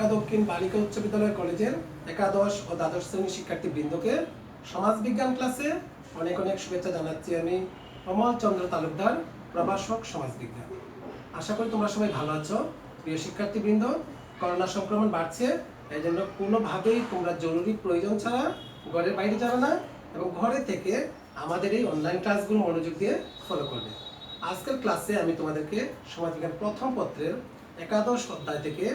ঢাকা দক্ষিণ বালিকা উচ্চ বিদ্যালয় কলেজের একাদশ ও দ্বাদশ শ্রেণীর শিক্ষার্থীবৃন্দকে সমাজবিজ্ঞান ক্লাসে অনেক অনেক শুভেচ্ছা জানাচ্ছি। আমি অমল চন্দ্র তালুকদার, প্রভাষক সমাজবিজ্ঞান। আশা করি তোমরা সবাই ভালো আছো। প্রিয় শিক্ষার্থীবৃন্দ, করোনা সংক্রমণ বাড়ছে, এই জন্য কোনোভাবেই তোমরা জরুরি প্রয়োজন ছাড়া ঘরের বাইরে যাবে না এবং ঘরে থেকে আমাদের এই অনলাইন ক্লাসগুলো মনোযোগ দিয়ে ফলো করবে। আজকের ক্লাসে আমি তোমাদেরকে সমাজবিজ্ঞান প্রথম পত্রের একাদশ অধ্যায় থেকে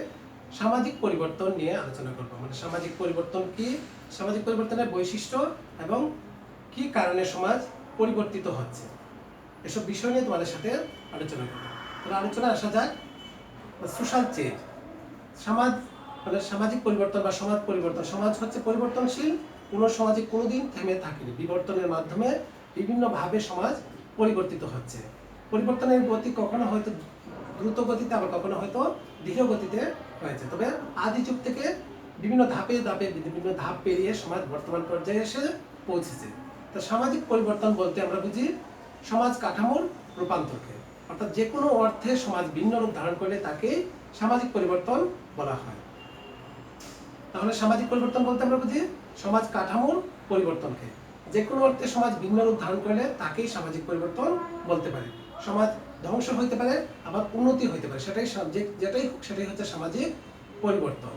সামাজিক পরিবর্তন নিয়ে আলোচনা করব। মানে সামাজিক পরিবর্তন কি, সামাজিক পরিবর্তনের বৈশিষ্ট্য এবং কি কারণে সমাজ পরিবর্তিত হচ্ছে, এসব বিষয় নিয়ে তোমাদের সাথে আলোচনা করব। তাহলে আলোচনা আসা যাক। সোশ্যাল চেঞ্জ, সমাজ মানে সামাজিক পরিবর্তন বা সমাজ পরিবর্তন। সমাজ হচ্ছে পরিবর্তনশীল, কোনো সমাজে কোনোদিন থেমে থাকেনি। বিবর্তনের মাধ্যমে বিভিন্নভাবে সমাজ পরিবর্তিত হচ্ছে। পরিবর্তনের গতি কখনো হয়তো দ্রুত গতিতে, আবার কখনো হয়তো ধীর গতিতে হয়েছে। তবে আদি যুগ থেকে বিভিন্ন ধাপ পেরিয়ে সমাজ বর্তমান পর্যায়ে এসে পৌঁছেছে। তো সামাজিক পরিবর্তন বলতে আমরা বুঝি সমাজ কাঠামোর রূপান্তরকে, অর্থাৎ যে কোনো অর্থে সমাজ ভিন্ন রূপ ধারণ করলে তাকে সামাজিক পরিবর্তন বলা হয়। তাহলে সামাজিক পরিবর্তন বলতে আমরা বুঝি সমাজ কাঠামোর পরিবর্তনকে। যে কোনো অর্থে সমাজ ভিন্ন রূপ ধারণ করলে তাকেই সামাজিক পরিবর্তন বলতে পারে। সমাজ ধ্বংস হইতে পারে, আবার উন্নতি হইতে পারে, যেটাই হোক সেটাই হচ্ছে সামাজিক পরিবর্তন।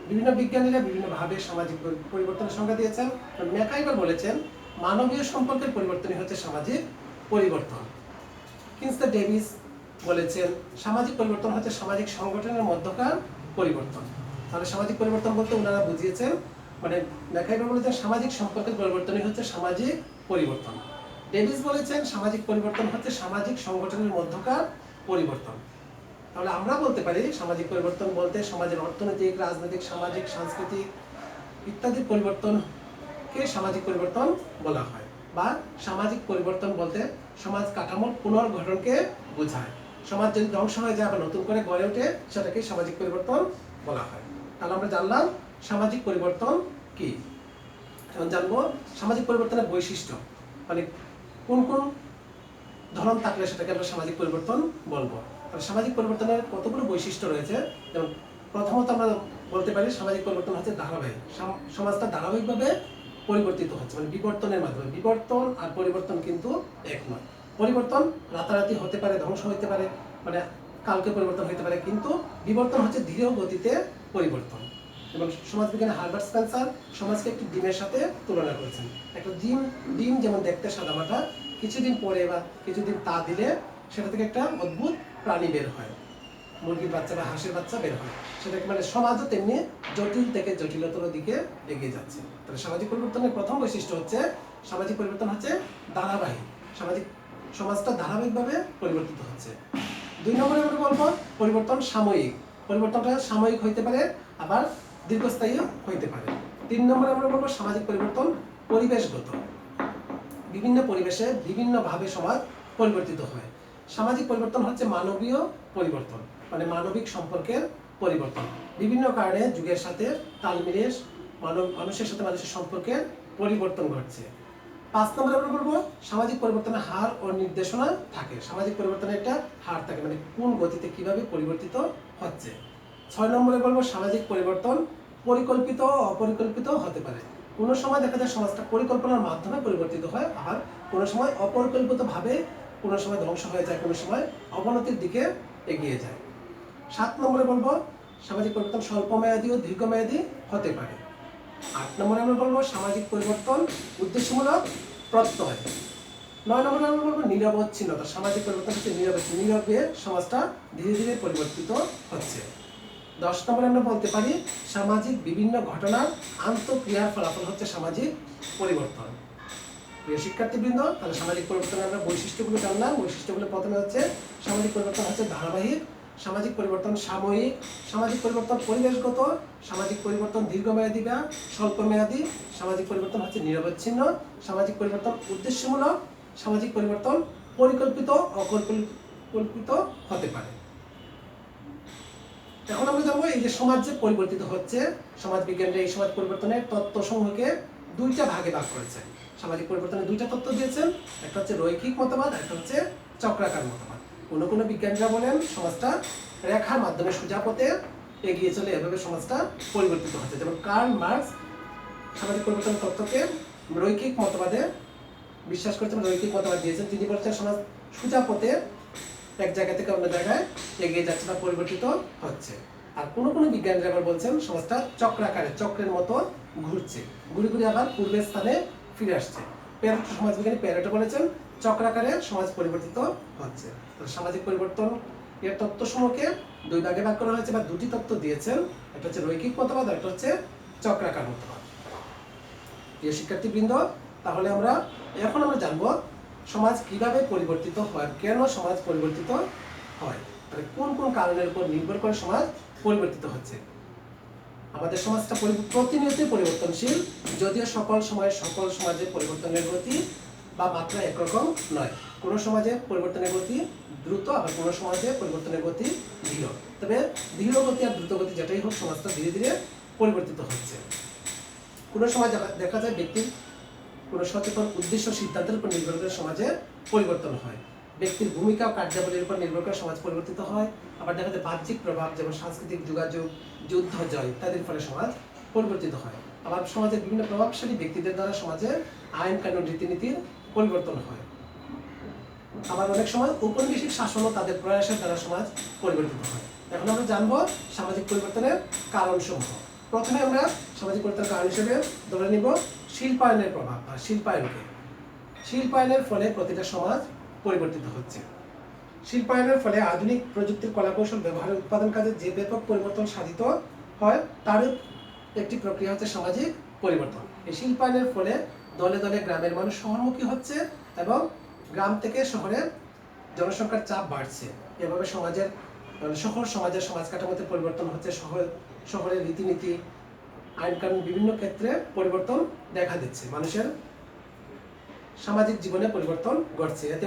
বিভিন্ন বিজ্ঞানীরা বিভিন্নভাবে সামাজিক পরিবর্তনের সংজ্ঞা দিয়েছেন। ম্যাকাইভার বলেছেন মানবীয় সম্পর্কের পরিবর্তনই হচ্ছে সামাজিক পরিবর্তন। কিনস্টার ডেভিস বলেছেন সামাজিক পরিবর্তন হচ্ছে সামাজিক সংগঠনের মধ্যকার পরিবর্তন। তাহলে সামাজিক পরিবর্তন বলতে ওনারা বুঝিয়েছেন, মানে ম্যাকাইভার বলেছেন সামাজিক সম্পর্কের পরিবর্তনই হচ্ছে সামাজিক পরিবর্তন। ডেভিস বলেছেন সামাজিক পরিবর্তন হচ্ছে সামাজিক সংগঠনের মধ্যকার পরিবর্তন। তাহলে আমরা বলতে পারি সামাজিক পরিবর্তন বলতে সমাজের অর্থনৈতিক, রাজনৈতিক, সামাজিক, সাংস্কৃতিক ইত্যাদি পরিবর্তনকে সামাজিক পরিবর্তন বলা হয়। বা সামাজিক পরিবর্তন বলতে সমাজ কাঠামোর পুনর্গঠনকে বোঝায়। সমাজ যদি ধ্বংস হয়ে যায় আবার নতুন করে গড়ে ওঠে, সেটাকে সামাজিক পরিবর্তন বলা হয়। তাহলে আমরা জানলাম সামাজিক পরিবর্তন কি। এখন জানবো সামাজিক পরিবর্তনের বৈশিষ্ট্য, মানে কোন কোন ধরন থাকলে সেটাকে আমরা সামাজিক পরিবর্তন বলবো। সামাজিক পরিবর্তনের কতগুলো বৈশিষ্ট্য রয়েছে। যেমন প্রথমত আমরা বলতে পারি সামাজিক পরিবর্তন হচ্ছে ধারাবাহিক। সমাজটা ধারাবাহিকভাবে পরিবর্তিত হচ্ছে, মানে বিবর্তনের মাধ্যমে। বিবর্তন আর পরিবর্তন কিন্তু এক নয়। পরিবর্তন রাতারাতি হতে পারে, ধ্বংস হতে পারে, মানে কালকে পরিবর্তন হতে পারে, কিন্তু বিবর্তন হচ্ছে ধীর গতিতে পরিবর্তন। এবং সমাজবিজ্ঞানী হার্বার্ট স্পেন্সার সমাজকে একটি ডিমের সাথে তুলনা করেছেন। একটা ডিম যেমন দেখতে সাদামাটা, কিছুদিন পরে বা কিছুদিন তা দিলে সেটা থেকে একটা অদ্ভুত প্রাণী বের হয়, মুরগির বাচ্চা বা হাঁসের বাচ্চা বের হয়। সেটাকে মানে সমাজও তেমনি জটিল থেকে জটিলতার দিকে এগিয়ে যাচ্ছে। তাহলে সামাজিক পরিবর্তনের প্রথম বৈশিষ্ট্য হচ্ছে সামাজিক পরিবর্তন হচ্ছে ধারাবাহিক। সমাজটা ধারাবাহিকভাবে পরিবর্তিত হচ্ছে। 2 নম্বরে আমরা বলবো পরিবর্তন সাময়িক। পরিবর্তনটা সাময়িক হইতে পারে, আবার দীর্ঘস্থায়ী হইতে পারে। 3 নম্বরে আমরা বলবো সামাজিক পরিবর্তন পরিবেশগত। বিভিন্ন পরিবেশে বিভিন্নভাবে সমাজ পরিবর্তিত হয়। সামাজিক পরিবর্তন হচ্ছে মানবীয় পরিবর্তন, মানে মানবিক সম্পর্কের পরিবর্তন। বিভিন্ন কারণে যুগের সাথে তাল মিলিয়ে মানুষের সাথে মানুষের সম্পর্কের পরিবর্তন ঘটছে। 5 নম্বরে আমরা বলবো সামাজিক পরিবর্তনের হার ও নির্দেশনা থাকে। সামাজিক পরিবর্তনের একটা হার থাকে, মানে কোন গতিতে কিভাবে পরিবর্তিত হচ্ছে। 6 নম্বরে বলবো সামাজিক পরিবর্তন পরিকল্পিত ও অপরিকল্পিত হতে পারে। কোনো সময় দেখা যায় সমাজটা পরিকল্পনার মাধ্যমে পরিবর্তিত হয়, আর কোনো সময় অপরিকল্পিতভাবে, কোনো সময় ধ্বংস হয়ে যায়, কোনো সময় অবনতির দিকে এগিয়ে যায়। 7 নম্বরে বলবো সামাজিক পরিবর্তন স্বল্পমেয়াদী ও দীর্ঘমেয়াদী হতে পারে। 8 নম্বরে আমরা বলবো সামাজিক পরিবর্তন উদ্দেশ্যমূলক প্রত্যয়। 9 নম্বরে আমরা বলবো নিরবচ্ছিন্নতা। সামাজিক পরিবর্তন হচ্ছে নিরবচ্ছিন্ন, নীরবে সমাজটা ধীরে ধীরে পরিবর্তিত হচ্ছে। 10 নম্বরে আমরা বলতে পারি সামাজিক বিভিন্ন ঘটনার আন্তঃক্রিয়ার ফলাফল হচ্ছে সামাজিক পরিবর্তন। প্রিয় শিক্ষার্থীবৃন্দ, তাহলে সামাজিক পরিবর্তনের আমরা বৈশিষ্ট্যগুলো জানলাম। বৈশিষ্ট্যগুলো প্রথমে হচ্ছে সামাজিক পরিবর্তন হচ্ছে ধারাবাহিক, সামাজিক পরিবর্তন সাময়িক, সামাজিক পরিবর্তন পরিবেশগত, সামাজিক পরিবর্তন দীর্ঘমেয়াদী বা স্বল্পমেয়াদী, সামাজিক পরিবর্তন হচ্ছে নিরবচ্ছিন্ন, সামাজিক পরিবর্তন উদ্দেশ্যমূলক, সামাজিক পরিবর্তন পরিকল্পিত অপরিকল্পিত হতে পারে। এখন আমরা জানবো এই যে সমাজ যে পরিবর্তিত হচ্ছে, সমাজ বিজ্ঞানীরা এই সমাজ পরিবর্তনের তত্ত্বসমূহকে 2টা ভাগে ভাগ করেছেন। সামাজিক পরিবর্তনের 2টা তত্ত্ব দিয়েছেন, একটা হচ্ছে রৈখিক মতবাদ, একটা হচ্ছে চক্রাকার মতবাদ। কোনো বিজ্ঞানীরা বলেন সমাজটা রেখার মাধ্যমে সোজা পথে এগিয়ে চলে এভাবে সমাজটা পরিবর্তিত হচ্ছে। যেমন কার্ল মার্কস সামাজিক পরিবর্তনের তত্ত্বকে রৈখিক মতবাদে বিশ্বাস করছেন, রৈখিক মতবাদ দিয়েছেন। তিনি বলছেন সমাজ সোজা পথে এক জায়গা থেকে অন্য জায়গায় এগিয়ে যাচ্ছে বা পরিবর্তিত হচ্ছে। আর কোনো কোনো বিজ্ঞানীরা আবার বলছেন সমাজটা চক্রাকারে, চক্রের মতো ঘুরছে, ঘুরে ঘুরে আবার পূর্বের স্থানে ফিরে আসছে। প্যারেটো সমাজবিজ্ঞানী প্যারেটো বলেছেন চক্রাকারে সমাজ পরিবর্তিত হচ্ছে। সামাজিক পরিবর্তন এর তত্ত্বসমূহকে দুই ভাগে ভাগ করা হয়েছে বা দুটি তত্ত্ব দিয়েছেন, একটা হচ্ছে রৈখিক মতবাদ, একটা হচ্ছে চক্রাকার মতবাদ। প্রিয় শিক্ষার্থীবৃন্দ, তাহলে এখন আমরা জানবো সমাজ কিভাবে পরিবর্তিত হয়, কেন সমাজ পরিবর্তিত হয়, মানে কোন কোন কারণের উপর নির্ভর করে সমাজ পরিবর্তিত হচ্ছে। আমাদের সমাজটা প্রতিনিয়ত পরিবর্তনশীল, যদিও সকল সময়ে সকল সমাজের পরিবর্তনের গতি বা মাত্রা একরকম নয়। কোনো সমাজে পরিবর্তনের গতি দ্রুত, আবার কোনো সমাজে পরিবর্তনের গতি ধীর। তবে ধীর গতি আর দ্রুত গতি যেটাই হোক, সমাজটা ধীরে ধীরে পরিবর্তিত হচ্ছে। কোনো সময় দেখা যায় ব্যক্তির কোনো সচেতন উদ্দেশ্য সিদ্ধান্তের উপর নির্ভর করে সমাজে পরিবর্তন হয়। ব্যক্তির ভূমিকা ও কার্যাবলীর উপর নির্ভর করে সমাজ পরিবর্তিত হয়। আবার দেখা যায় বাহ্যিক প্রভাব, যেমন সাংস্কৃতিক যোগাযোগ, যুদ্ধ জয় ইত্যাদির ফলে সমাজ পরিবর্তিত হয়। আবার সমাজের বিভিন্ন প্রভাবশালী ব্যক্তিদের দ্বারা সমাজে আইন কানুন রীতিনীতির পরিবর্তন হয়। আবার অনেক সময় ঔপনিবেশিক শাসন ও তাদের প্রয়াসের দ্বারা সমাজ পরিবর্তিত হয়। এখন আমরা জানবো সামাজিক পরিবর্তনের কারণসমূহ। প্রথমে আমরা সামাজিক পরিবর্তনের কারণ হিসেবে ধরে নিব শিল্পায়নের প্রভাব বা শিল্পায়নকে। শিল্পায়নের ফলে প্রতিটা সমাজ পরিবর্তিত হচ্ছে। শিল্পায়নের ফলে আধুনিক প্রযুক্তির কলাকৌশল ব্যবহারের উৎপাদন কাজে যে ব্যাপক পরিবর্তন সাধিত হয়, তার একটি প্রক্রিয়া হচ্ছে সামাজিক পরিবর্তন। এই শিল্পায়নের ফলে দলে দলে গ্রামের মানুষ শহরমুখী হচ্ছে এবং গ্রাম থেকে শহরে জনসংখ্যার চাপ বাড়ছে। এভাবে সমাজের সমাজ কাঠামোতে পরিবর্তন হচ্ছে। শহরের রীতিনীতি, আইন কানুন বিভিন্ন ক্ষেত্রে পরিবর্তন দেখা দিচ্ছে। মানুষের সামাজিক জীবনে পরিবর্তন ঘটছে। এতে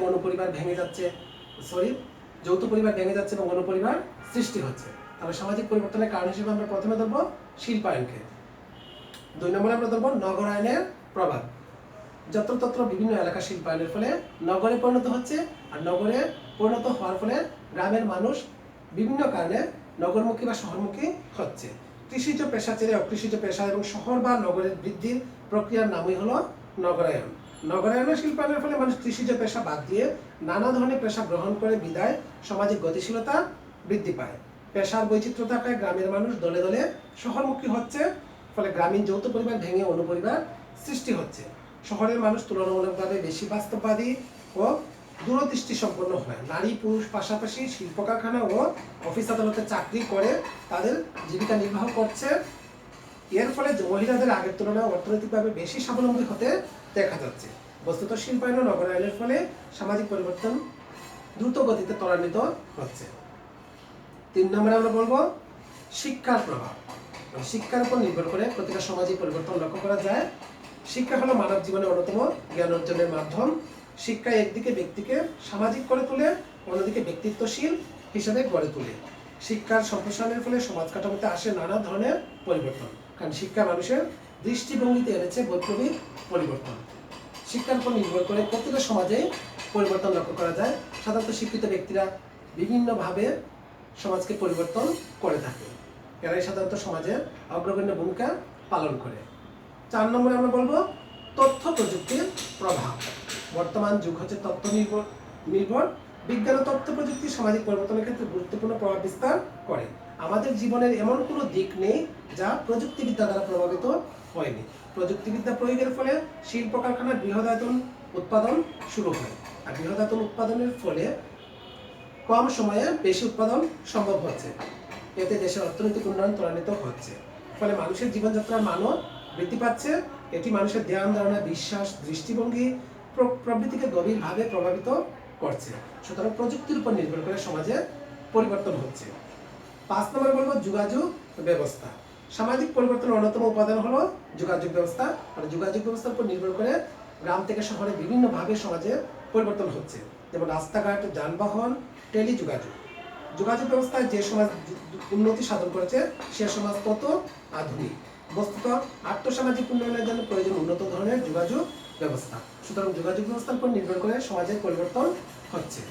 যৌথ পরিবার ভেঙে যাচ্ছে এবং অনুপরিবার সৃষ্টি হচ্ছে। তাহলে সামাজিক পরিবর্তনের কারণ হিসেবে আমরা প্রথমে ধরবো শিল্পায়নকে। 2 নম্বরে আমরা ধরবো নগরায়নের প্রভাব। যত্রতত্র বিভিন্ন এলাকা শিল্পায়নের ফলে নগরে পরিণত হচ্ছে, আর নগরে পরিণত হওয়ার ফলে গ্রামের মানুষ বিভিন্ন কারণে নগরমুখী বা শহরমুখী হচ্ছে। কৃষিজ পেশা ছেড়ে অকৃষিজ পেশা এবং শহর বা নগরের বৃদ্ধির প্রক্রিয়ার নামই হলো নগরায়ন। নগরায়নের শিল্পায়নের ফলে মানুষ কৃষিজ পেশা বাদ দিয়ে নানা ধরনের পেশা গ্রহণ করে বিদায় সামাজিক গতিশীলতা বৃদ্ধি পায়। পেশার বৈচিত্র্য থাকায় গ্রামের মানুষ দলে দলে শহরমুখী হচ্ছে, ফলে গ্রামীণ যৌথ পরিবার ভেঙে অনুপরিবার সৃষ্টি হচ্ছে। শহরের মানুষ তুলনামূলকভাবে বেশি বাস্তববাদী ও দূরদৃষ্টি সম্পন্ন হয়। নারী পুরুষ পাশাপাশি শিল্প কারখানা ও অফিস আদালতে চাকরি করে তাদের জীবিকা নির্বাহ করছে। এর ফলে মহিলাদের আগের তুলনায় অর্থনৈতিকভাবে বেশি স্বাবলম্বী হতে দেখা যাচ্ছে। বস্তুত শিল্পায়ন ও নগরায়নের ফলে সামাজিক পরিবর্তন দ্রুত গতিতে ত্বরান্বিত হচ্ছে। 3 নম্বরে আমরা বলবো শিক্ষার প্রভাব। শিক্ষার উপর নির্ভর করে প্রতিটা সামাজিক পরিবর্তন লক্ষ্য করা যায়। শিক্ষা হলো মানব জীবনের অন্যতম জ্ঞান অর্জনের মাধ্যম। শিক্ষা একদিকে ব্যক্তিকে সামাজিক করে তোলে, অন্যদিকে ব্যক্তিত্বশীল হিসেবে গড়ে তোলে। শিক্ষার সম্প্রসারণের ফলে সমাজ কাঠামোতে আসে নানা ধরনের পরিবর্তন, কারণ শিক্ষা মানুষের দৃষ্টিভঙ্গিতে এনেছে বৈপ্লবিক পরিবর্তন। শিক্ষার উপর নির্ভর করে প্রতিটা সমাজে পরিবর্তন লক্ষ্য করা যায়। সাধারণত শিক্ষিত ব্যক্তিরা বিভিন্নভাবে সমাজকে পরিবর্তন করে থাকে। এরাই সাধারণত সমাজের অগ্রগণ্য ভূমিকা পালন করে। 4 নম্বরে আমরা বলবো তথ্য প্রযুক্তির প্রভাব। বর্তমান যুগ হচ্ছে তথ্য নির্ভর। বিজ্ঞান ও তথ্য প্রযুক্তি সামাজিক পরিবর্তনের ক্ষেত্রে গুরুত্বপূর্ণ প্রভাব বিস্তার করে। আমাদের জীবনের এমন কোনো দিক নেই যা প্রযুক্তিবিদ্যা দ্বারা প্রভাবিত হয়নি। প্রযুক্তিবিদ্যা প্রয়োগের ফলে শিল্প কারখানার বৃহদায়তন উৎপাদন শুরু হয়, আর বৃহদায়তন উৎপাদনের ফলে কম সময়ে বেশি উৎপাদন সম্ভব হচ্ছে। এতে দেশের অর্থনৈতিক উন্নয়ন ত্বরান্বিত হচ্ছে। ফলে মানুষের জীবনযাত্রার মানও বৃদ্ধি পাচ্ছে। এটি মানুষের ধ্যান ধারণা, বিশ্বাস, দৃষ্টিভঙ্গি প্রভৃতিকে গভীরভাবে প্রভাবিত করছে। সুতরাং প্রযুক্তির উপর নির্ভর করে সমাজে পরিবর্তন হচ্ছে। 5 নম্বরে বলবো যোগাযোগ ব্যবস্থা। সামাজিক পরিবর্তনের অন্যতম উপাদান হলো যোগাযোগ ব্যবস্থা। মানে যোগাযোগ ব্যবস্থার উপর নির্ভর করে গ্রাম থেকে শহরে বিভিন্নভাবে সমাজে পরিবর্তন হচ্ছে। যেমন রাস্তাঘাট, যানবাহন, টেলিযোগাযোগ। যোগাযোগ ব্যবস্থায় যে সমাজ উন্নতি সাধন করেছে সে সমাজ তত আধুনিক। বস্তুত আর্থসামাজিক উন্নয়নের জন্য প্রয়োজন উন্নত ধরনের যোগাযোগ ব্যবস্থা। সুতরাং যোগাযোগ ব্যবস্থার উপর নির্ভর করে সমাজের পরিবর্তন হচ্ছে।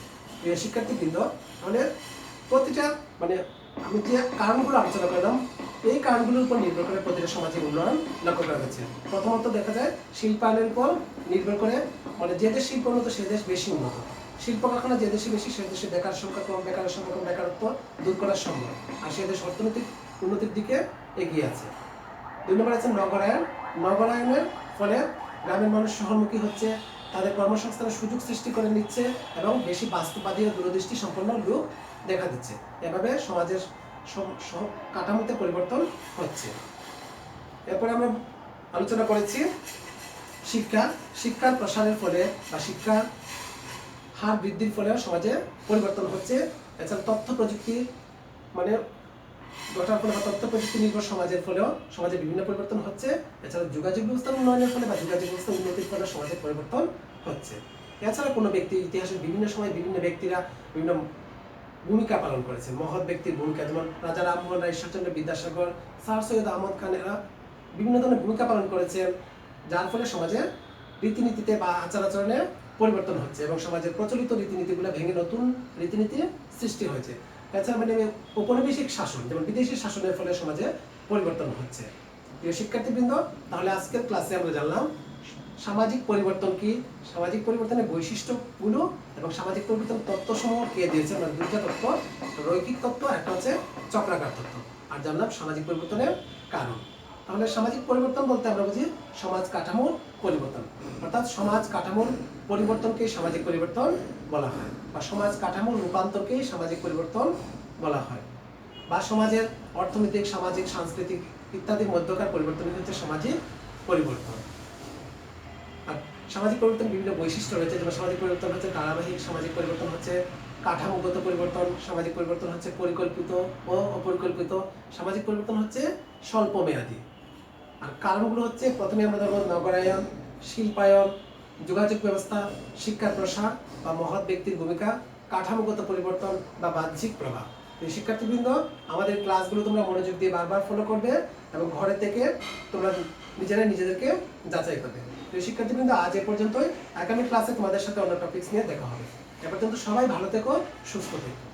প্রিয় শিক্ষার্থীবৃন্দ, তাহলে প্রতিটা আমি যে কারণগুলো আলোচনা করলাম এই কারণগুলোর উপর নির্ভর করে প্রতিটা সামাজিক উন্নয়ন লক্ষ্য করা গেছে। প্রথমত দেখা যায় শিল্পায়নের উপর নির্ভর করে, মানে যে দেশ শিল্প উন্নত সে দেশ বেশি উন্নত। শিল্প কারখানা যে দেশে বেশি সে দেশে বেকার সংখ্যা কম, বেকারের সংখ্যা কম, বেকারত্ব দূর করা সম্ভব, আর সে দেশ অর্থনৈতিক উন্নতির দিকে এগিয়ে আছে। 2 নম্বর আছে নগরায়ন। নগরায়নের ফলে গ্রামের মানুষ শহরমুখী হচ্ছে, তাদের কর্মসংস্থানের সুযোগ সৃষ্টি করে নিচ্ছে এবং বেশি বাস্তববাদী ও দূরদৃষ্টি সম্পন্ন লোক দেখা দিচ্ছে। এভাবে সমাজের কাঠামোতে পরিবর্তন হচ্ছে। এরপরে আমরা আলোচনা করেছি শিক্ষার প্রসারের ফলে বা শিক্ষার হার বৃদ্ধির ফলে সমাজে পরিবর্তন হচ্ছে। এছাড়া তথ্য প্রযুক্তি মানে ঘটার ফলে বা তথ্য প্রযুক্তি নির্ভর সমাজের ফলেও সমাজে বিভিন্ন পরিবর্তন হচ্ছে। এছাড়া যোগাযোগ ব্যবস্থার উন্নয়নের ফলে বা যোগাযোগ ব্যবস্থার উন্নতির ফলে সমাজের পরিবর্তন হচ্ছে। এছাড়া কোনো ব্যক্তি ইতিহাসের বিভিন্ন সময় বিভিন্ন ব্যক্তিরা বিভিন্ন ভূমিকা পালন করেছে, মহৎ ব্যক্তির ভূমিকা, যেমন রাজা রামমোহন রায়, ঈশ্বরচন্দ্র বিদ্যাসাগর, স্যার সৈয়দ আহমদ খান, এরা বিভিন্ন ধরনের ভূমিকা পালন করেছেন, যার ফলে সমাজে রীতিনীতিতে বা আচার আচরণে পরিবর্তন হচ্ছে এবং সমাজের প্রচলিত রীতিনীতিগুলো ভেঙে নতুন রীতিনীতি সৃষ্টি হয়েছে। এছাড়া মানে ঔপনিবেশিক শাসন, যেমন বিদেশি শাসনের ফলে সমাজে পরিবর্তন হচ্ছে। প্রিয় শিক্ষার্থীবৃন্দ, তাহলে আজকের ক্লাসে আমরা জানলাম সামাজিক পরিবর্তন কি, সামাজিক পরিবর্তনের বৈশিষ্ট্যগুলো এবং সামাজিক পরিবর্তন তত্ত্বসমূহ কে দিয়েছে। আমরা দুইটা তত্ত্ব, রৈখিক তত্ত্ব, একটা হচ্ছে চক্রাকার তত্ত্ব, আর জানলাম সামাজিক পরিবর্তনের কারণ। তাহলে সামাজিক পরিবর্তন বলতে আমরা বুঝি সমাজ কাঠামোর পরিবর্তন, অর্থাৎ সমাজ কাঠামোর পরিবর্তনকে সামাজিক পরিবর্তন বলা হয়, বা সমাজ কাঠামোর রূপান্তরকে সামাজিক পরিবর্তন বলা হয়, বা সমাজের অর্থনৈতিক, সামাজিক, সাংস্কৃতিক ইত্যাদির মধ্যকার পরিবর্তনই হচ্ছে সামাজিক পরিবর্তন। আর সামাজিক পরিবর্তন বিভিন্ন বৈশিষ্ট্য রয়েছে, যেমন সামাজিক পরিবর্তন হচ্ছে ধারাবাহিক, সামাজিক পরিবর্তন হচ্ছে কাঠামোগত পরিবর্তন, সামাজিক পরিবর্তন হচ্ছে পরিকল্পিত ও অপরিকল্পিত, সামাজিক পরিবর্তন হচ্ছে স্বল্প মেয়াদী। আর কারণগুলো হচ্ছে, প্রথমে আমরা ধরবো নগরায়ন, শিল্পায়ন, যোগাযোগ ব্যবস্থা, শিক্ষার প্রসার বা মহৎ ব্যক্তির ভূমিকা, কাঠামোগত পরিবর্তন বা বাহ্যিক প্রভাব। এই শিক্ষার্থীবৃন্দ, আমাদের ক্লাসগুলো তোমরা মনোযোগ দিয়ে বারবার ফলো করবে এবং ঘরে থেকে তোমরা নিজেদেরকে যাচাই করবে। এই শিক্ষার্থীবৃন্দ, আজ এ পর্যন্তই। আগামী ক্লাসে তোমাদের সাথে অন্য টপিকস নিয়ে দেখা হবে। এ পর্যন্ত সবাই ভালো থেকো, সুস্থ থেকো।